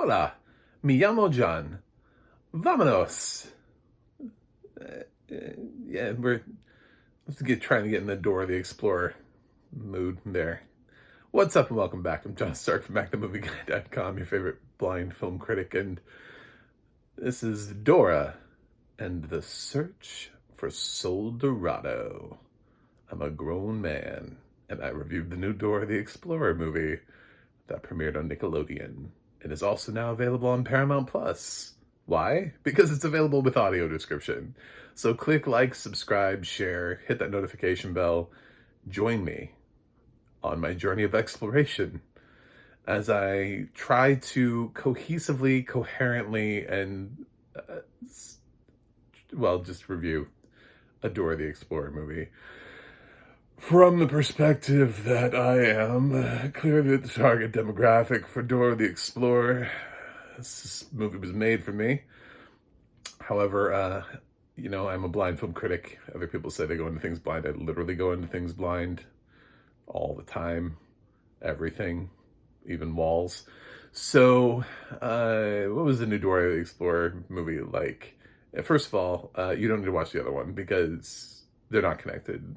Hola, mi llamo John. Vámonos. Yeah, trying to get in the Dora the Explorer mood there. What's up and welcome back. I'm John Stark from BackTheMovieGuy.com, your favorite blind film critic, and this is Dora and the Search for Sol Dorado. I'm a grown man, and I reviewed the new Dora the Explorer movie that premiered on Nickelodeon and is also now available on Paramount Plus. Why? Because it's available with audio description. So click like, subscribe, share, hit that notification bell. Join me on my journey of exploration as I try to cohesively, coherently, and, just review a Dora the Explorer movie from the perspective that I am clearly the target demographic for Dora the Explorer. This movie was made for me. However, I'm a blind film critic. Other people say they go into things blind. I literally go into things blind all the time. Everything, even walls. So, what was the new Dora the Explorer movie like? First of all, you don't need to watch the other one because they're not connected.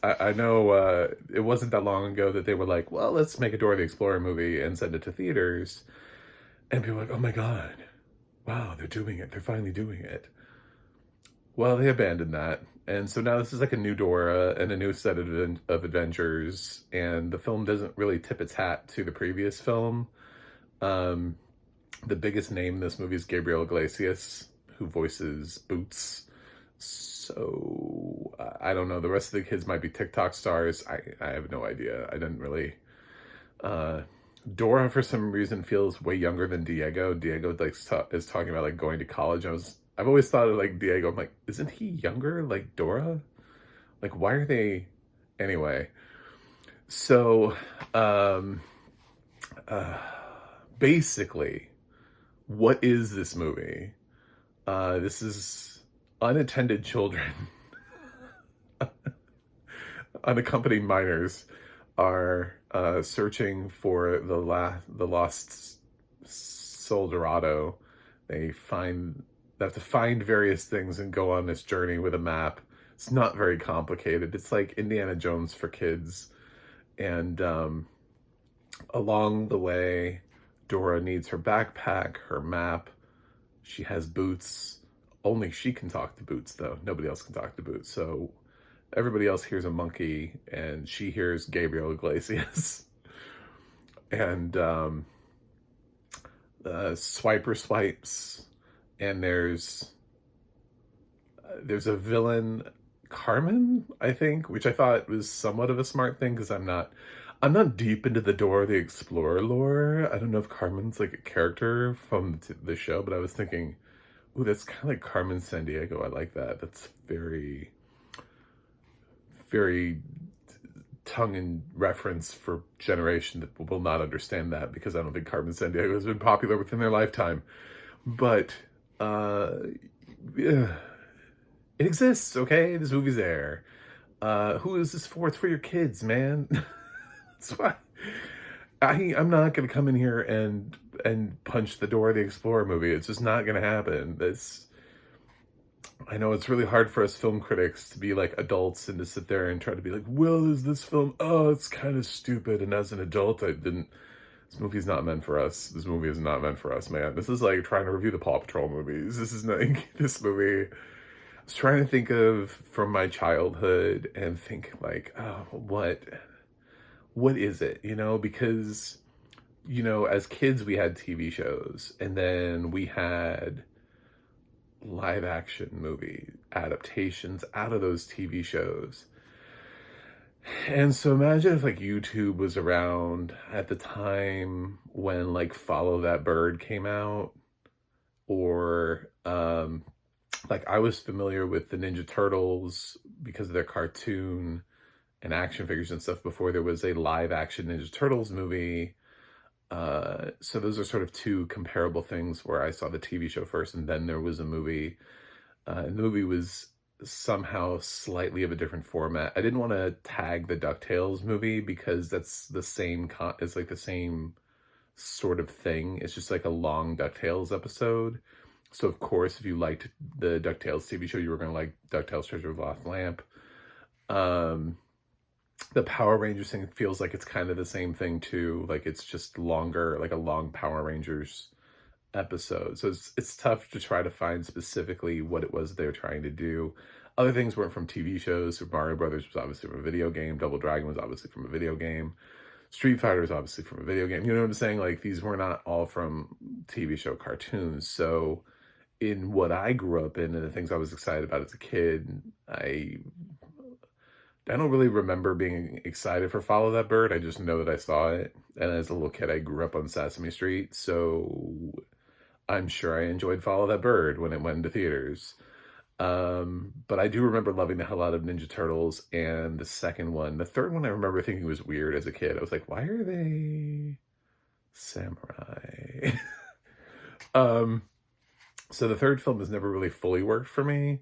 I know it wasn't that long ago that they were like, well, let's make a Dora the Explorer movie and send it to theaters. And people were like, oh my God, wow, they're doing it. They're finally doing it. Well, they abandoned that. And so now this is like a new Dora and a new set of adventures. And the film doesn't really tip its hat to the previous film. The biggest name in this movie is Gabriel Iglesias, who voices Boots. So, I don't know. The rest of the kids might be TikTok stars. I have no idea. I didn't really... Dora, for some reason, feels way younger than Diego. Diego is talking about like going to college. I've always thought of like Diego. I'm like, isn't he younger like Dora? Like, why are they? Anyway, so basically, what is this movie? This is unattended children, unaccompanied minors are searching for the lost Sol Dorado. They have to find various things and go on this journey with a map. It's not very complicated. It's like Indiana Jones for kids. And along the way, Dora needs her backpack, her map. She has Boots. Only she can talk to Boots, though. Nobody else can talk to Boots. So everybody else hears a monkey, and she hears Gabriel Iglesias. And Swiper swipes, and there's a villain, Carmen, I think, which I thought was somewhat of a smart thing because I'm not deep into the Dora the Explorer lore. I don't know if Carmen's like a character from the show, but I was thinking, ooh, that's kind of like Carmen Sandiego. I like that. That's very, very tongue in reference for generation that will not understand that because I don't think Carmen Sandiego has been popular within their lifetime. But it exists, okay? This movie's there. Who is this for? It's for your kids, man. That's why I'm not gonna come in here and punch the Dora the Explorer movie. It's just not gonna happen. I know it's really hard for us film critics to be like adults and to sit there and try to be like, well, is this film, oh, it's kind of stupid. And as an adult, this movie's not meant for us. This movie is not meant for us, man. This is like trying to review the Paw Patrol movies. This is like, this movie, I was trying to think of from my childhood and think like, oh, what is it? Because, as kids, we had TV shows and then we had live action movie adaptations out of those TV shows. And so imagine if like YouTube was around at the time when like Follow That Bird came out, or like I was familiar with the Ninja Turtles because of their cartoon and action figures and stuff before there was a live action Ninja Turtles movie. So those are sort of two comparable things where I saw the TV show first and then there was a movie. And the movie was somehow slightly of a different format. I didn't want to tag the DuckTales movie because that's the same, it's like the same sort of thing. It's just like a long DuckTales episode. So of course, if you liked the DuckTales TV show, you were going to like DuckTales Treasure of the Lost Lamp. The Power Rangers thing feels like it's kind of the same thing too. Like it's just longer, like a long Power Rangers episode. So it's tough to try to find specifically what it was they were trying to do. Other things weren't from TV shows. Super Mario Brothers was obviously from a video game. Double Dragon was obviously from a video game. Street Fighter is obviously from a video game. You know what I'm saying? Like these were not all from TV show cartoons. So in what I grew up in and the things I was excited about as a kid, I don't really remember being excited for Follow That Bird. I just know that I saw it. And as a little kid, I grew up on Sesame Street. So I'm sure I enjoyed Follow That Bird when it went into theaters. But I do remember loving the hell out of Ninja Turtles and the second one. The third one I remember thinking was weird as a kid. I was like, why are they samurai? So the third film has never really fully worked for me.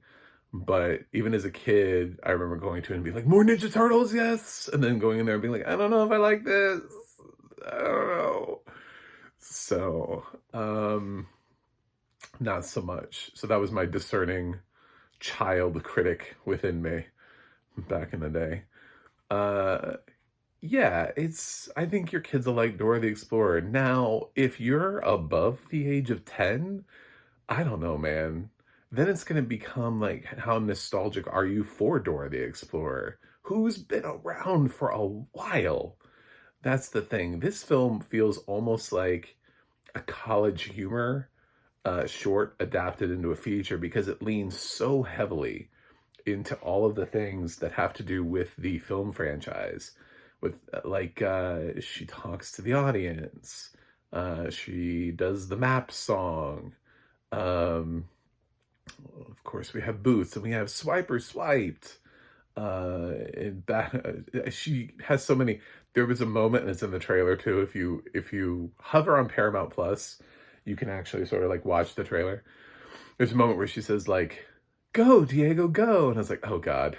But even as a kid, I remember going to it and being like, more Ninja Turtles, yes! And then going in there and being like, I don't know if I like this. I don't know. So, not so much. So that was my discerning child critic within me back in the day. Yeah, I think your kids will like Dora the Explorer. Now, if you're above the age of 10, I don't know, man. Then it's going to become like, how nostalgic are you for Dora the Explorer, who's been around for a while? That's the thing. This film feels almost like a college humor short adapted into a feature because it leans so heavily into all of the things that have to do with the film franchise. With she talks to the audience. She does the map song. Of course, we have Boots and we have Swiper Swiped. She has so many. There was a moment, and it's in the trailer too. If you hover on Paramount Plus, you can actually sort of like watch the trailer. There's a moment where she says like, "Go, Diego, go," and I was like, "Oh God."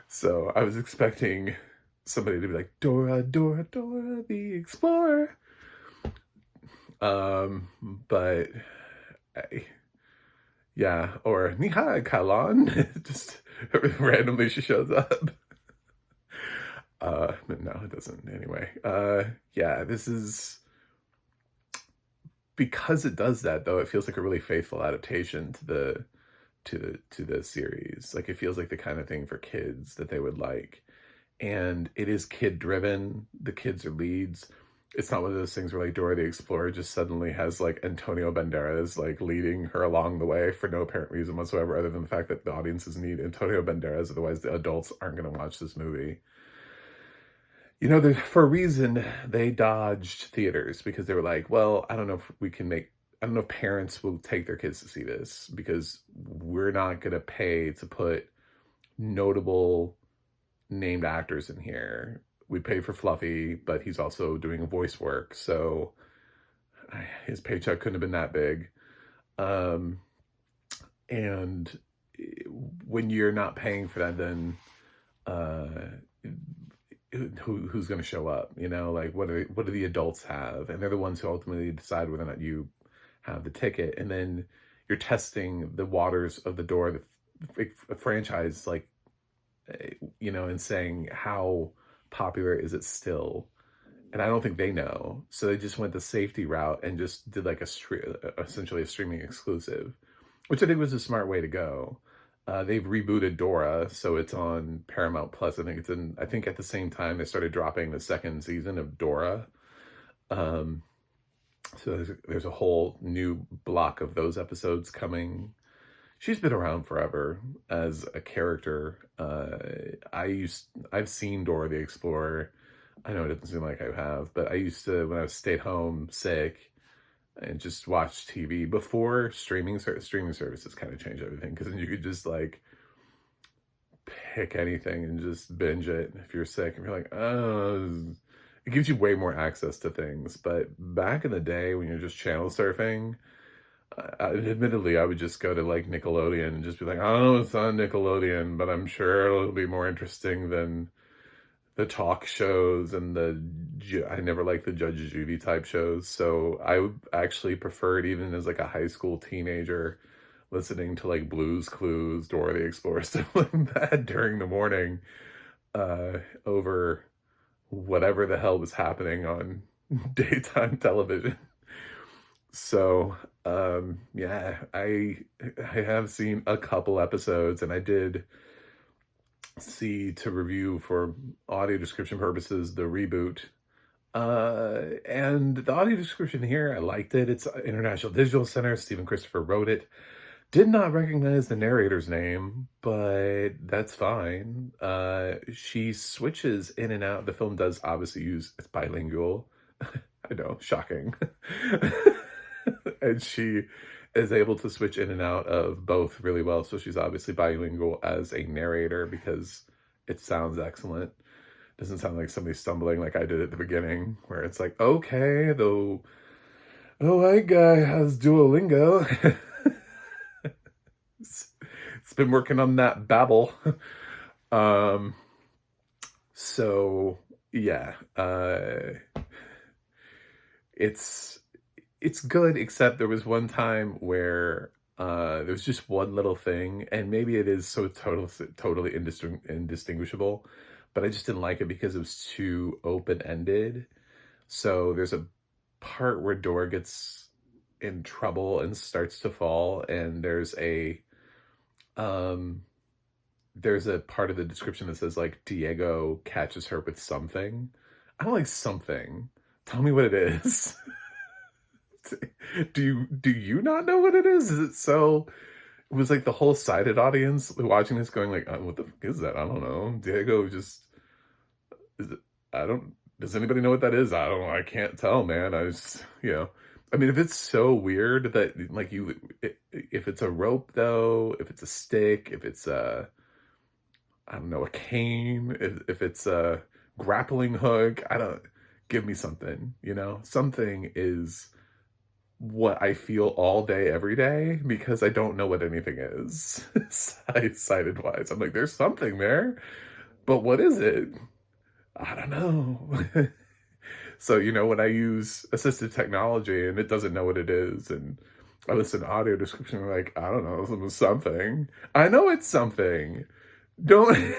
So I was expecting somebody to be like, "Dora, Dora, Dora the Explorer." But yeah, or Nihai Kalon, just randomly she shows up. But no, it doesn't anyway. Yeah, this is, because it does that though, it feels like a really faithful adaptation to the series. Like it feels like the kind of thing for kids that they would like. And it is kid driven. The kids are leads. It's not one of those things where like Dora the Explorer just suddenly has like Antonio Banderas like leading her along the way for no apparent reason whatsoever, other than the fact that the audiences need Antonio Banderas, otherwise the adults aren't going to watch this movie. You know, for a reason they dodged theaters, because they were like, well, I don't know if parents will take their kids to see this, because we're not going to pay to put notable named actors in here. We pay for Fluffy, but he's also doing voice work, so his paycheck couldn't have been that big. And when you're not paying for that, then who's going to show up? You know, like what do the adults have? And they're the ones who ultimately decide whether or not you have the ticket. And then you're testing the waters of the Dora the franchise, like, you know, and saying how popular is it still. And I don't think they know, so they just went the safety route and just did like essentially a streaming exclusive, which I think was a smart way to go. They've rebooted Dora, so it's on Paramount Plus. I think at the same time they started dropping the second season of Dora. So there's a whole new block of those episodes coming. She's been around forever as a character. I've seen Dora the Explorer. I know it doesn't seem like I have, but I used to, when I was stayed home sick, and just watch TV before streaming services kind of changed everything, because then you could just like pick anything and just binge it if you're sick, and you're like, oh, it gives you way more access to things. But back in the day when you're just channel surfing, admittedly, I would just go to like Nickelodeon and just be like, I don't know, it's on Nickelodeon, but I'm sure it'll be more interesting than talk shows and I never liked the Judge Judy type shows. So I would actually prefer it even as like a high school teenager listening to like Blues Clues, Dora the Explorer, stuff like that during the morning, over whatever the hell was happening on daytime television. So, yeah, I have seen a couple episodes, and I did see, to review for audio description purposes, the reboot. And the audio description here, I liked it. It's International Digital Center. Stephen Christopher wrote it. Did not recognize the narrator's name, but that's fine. She switches in and out. The film does obviously use, it's bilingual. I know, shocking. And she is able to switch in and out of both really well. So she's obviously bilingual as a narrator because it sounds excellent. Doesn't sound like somebody stumbling like I did at the beginning, where it's like, okay, the white guy has Duolingo. It's been working on that babble. So yeah, it's good, except there was one time where there was just one little thing, and maybe it is so totally indistinguishable, but I just didn't like it because it was too open-ended. So there's a part where Dora gets in trouble and starts to fall, and there's a part of the description that says like Diego catches her with something. I don't like something. Tell me what it is. Do you not know what it is? Is it so? It was like the whole sighted audience watching this going like, what the fuck is that? I don't know. Diego just is it, I don't. Does anybody know what that is? I don't know. I can't tell, man. I just, I mean, if it's so weird that like if it's a rope though, if it's a stick, if it's I don't know, a cane, if it's a grappling hook, give me something, something is what I feel all day, every day, because I don't know what anything is, sighted wise. I'm like, there's something there, but what is it? I don't know. So, when I use assistive technology and it doesn't know what it is, and I listen to audio description, I'm like, I don't know, something. I know it's something. Don't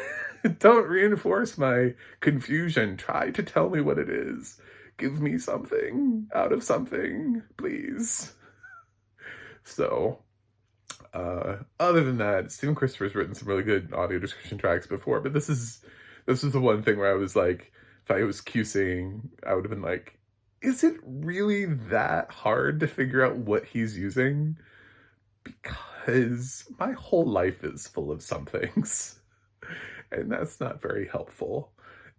don't reinforce my confusion. Try to tell me what it is. Give me something out of something, please. So, other than that, Stephen Christopher's written some really good audio description tracks before, but this is the one thing where I was like, if I was QCing, I would have been like, is it really that hard to figure out what he's using? Because my whole life is full of somethings, and that's not very helpful.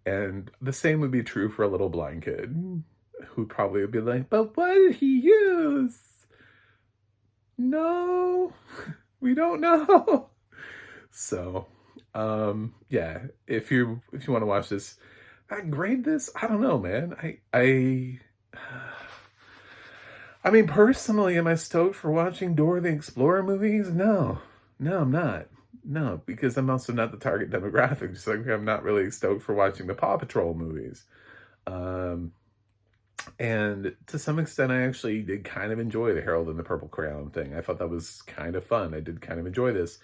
And the same would be true for a little blind kid who probably would be like, but what did he use? No, we don't know. So, yeah, if you want to watch this, I grade this. I don't know, man. I mean, personally, am I stoked for watching Dora the Explorer movies? No, I'm not. No, because I'm also not the target demographic. Just like I'm not really stoked for watching the Paw Patrol movies. And to some extent, I actually did kind of enjoy the Harold and the Purple Crayon thing. I thought that was kind of fun. I did kind of enjoy this.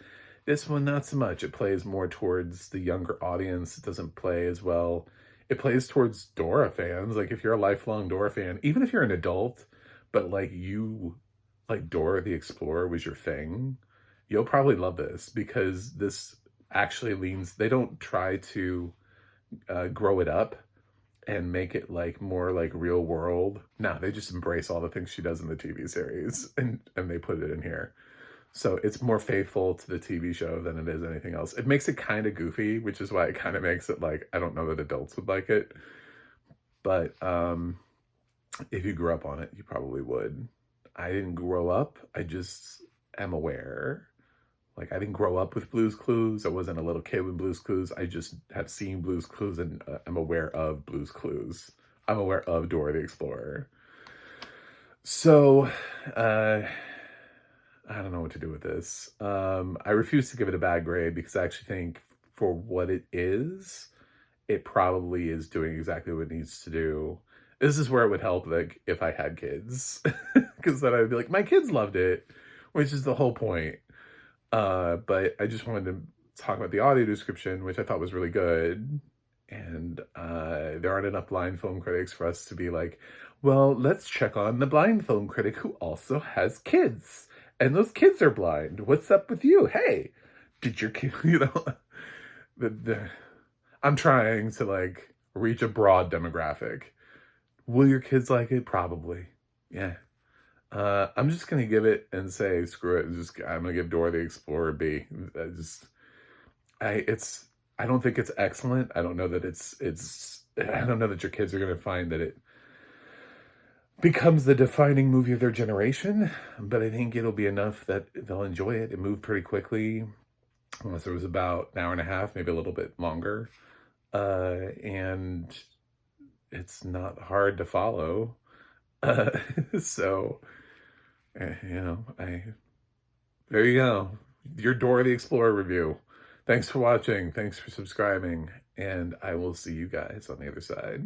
This one, not so much. It plays more towards the younger audience. It doesn't play as well. It plays towards Dora fans. Like, if you're a lifelong Dora fan, even if you're an adult, but like Dora the Explorer was your thing, you'll probably love this, because this actually they don't try to grow it up and make it like more like real world. No, they just embrace all the things she does in the TV series and they put it in here. So it's more faithful to the TV show than it is anything else. It makes it kind of goofy, which is why it kind of makes it like, I don't know that adults would like it. But if you grew up on it, you probably would. I didn't grow up. I just am aware. Like, I didn't grow up with Blue's Clues. I wasn't a little kid with Blue's Clues. I just have seen Blue's Clues and I'm aware of Blue's Clues. I'm aware of Dora the Explorer. So, I don't know what to do with this. I refuse to give it a bad grade because I actually think for what it is, it probably is doing exactly what it needs to do. This is where it would help, like, if I had kids, because then I'd be like, "My kids loved it," which is the whole point. But I just wanted to talk about the audio description, which I thought was really good. And there aren't enough blind film critics for us to be like, well, let's check on the blind film critic who also has kids. And those kids are blind. What's up with you? Hey, did your kid, the I'm trying to like reach a broad demographic. Will your kids like it? Probably. Yeah. I'm just gonna give it and say screw it. I'm gonna give Dora the Explorer a B. I don't think it's excellent. I don't know that I don't know that your kids are gonna find that it becomes the defining movie of their generation, but I think it'll be enough that they'll enjoy it. It moved pretty quickly. Unless it was about an hour and a half, maybe a little bit longer. And it's not hard to follow. Uh, so, there you go. Your Dora the Explorer review. Thanks for watching. Thanks for subscribing. And I will see you guys on the other side.